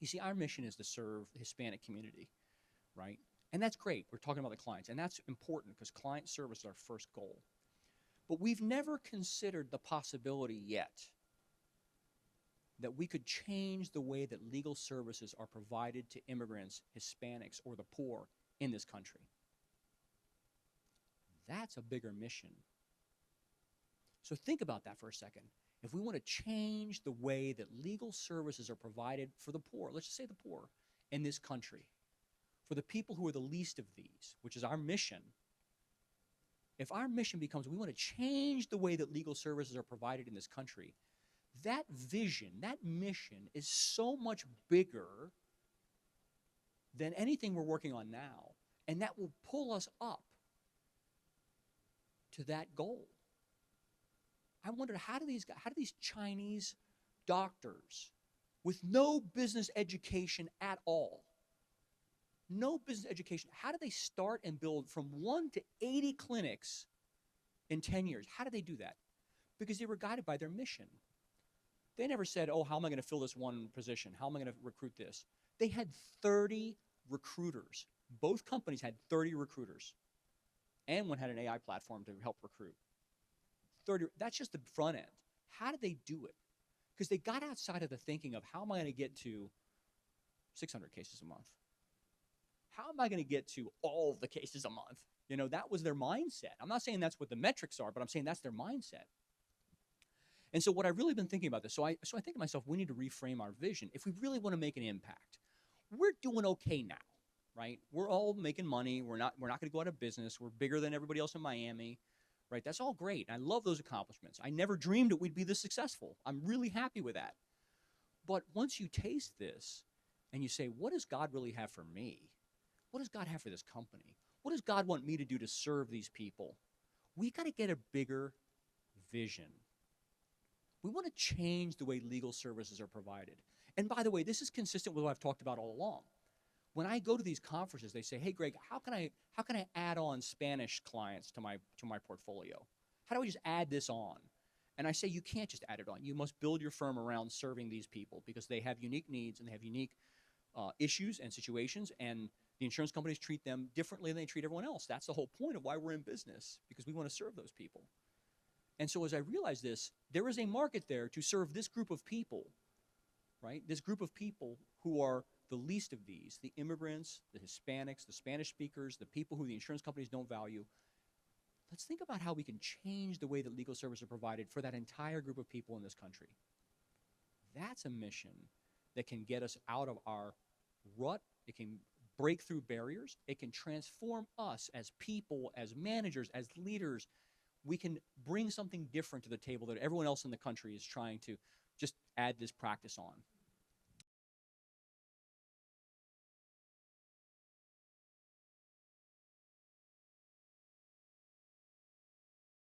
You see, our mission is to serve the Hispanic community, right? And that's great. We're talking about the clients, and that's important because client service is our first goal. But we've never considered the possibility yet that we could change the way that legal services are provided to immigrants, Hispanics, or the poor in this country. That's a bigger mission. So think about that for a second. If we want to change the way that legal services are provided for the poor, let's just say the poor in this country, for the people who are the least of these, which is our mission, if our mission becomes we want to change the way that legal services are provided in this country, that vision, that mission is so much bigger than anything we're working on now, and that will pull us up to that goal. I wondered, how do these Chinese doctors with no business education at all, no business education, how do they start and build from 1 to 80 clinics in 10 years? How do they do that? Because they were guided by their mission. They never said, oh, how am I going to fill this one position? How am I going to recruit this? They had 30 recruiters. Both companies had 30 recruiters. And one had an AI platform to help recruit. 30, that's just the front end. How did they do it? Because they got outside of the thinking of how am I going to get to 600 cases a month? How am I going to get to all of the cases a month? You know, that was their mindset. I'm not saying that's what the metrics are, but I'm saying that's their mindset. And so what I've really been thinking about this, so I think to myself, we need to reframe our vision. If we really want to make an impact, we're doing okay now, right? We're all making money. We're not going to go out of business. We're bigger than everybody else in Miami, right? That's all great. I love those accomplishments. I never dreamed that we'd be this successful. I'm really happy with that. But once you taste this and you say, what does God really have for me? What does God have for this company? What does God want me to do to serve these people? We got to get a bigger vision. We want to change the way legal services are provided. And by the way, this is consistent with what I've talked about all along. When I go to these conferences, they say, hey, Greg, how can I add on Spanish clients to my portfolio? How do I just add this on? And I say, you can't just add it on. You must build your firm around serving these people because they have unique needs and they have unique issues and situations, and the insurance companies treat them differently than they treat everyone else. That's the whole point of why we're in business, because we want to serve those people. And so as I realized this, there is a market there to serve this group of people, right? This group of people who are the least of these, the immigrants, the Hispanics, the Spanish speakers, the people who the insurance companies don't value. Let's think about how we can change the way that legal services are provided for that entire group of people in this country. That's a mission that can get us out of our rut. It can break through barriers. It can transform us as people, as managers, as leaders. We can bring something different to the table that everyone else in the country is trying to just add this practice on.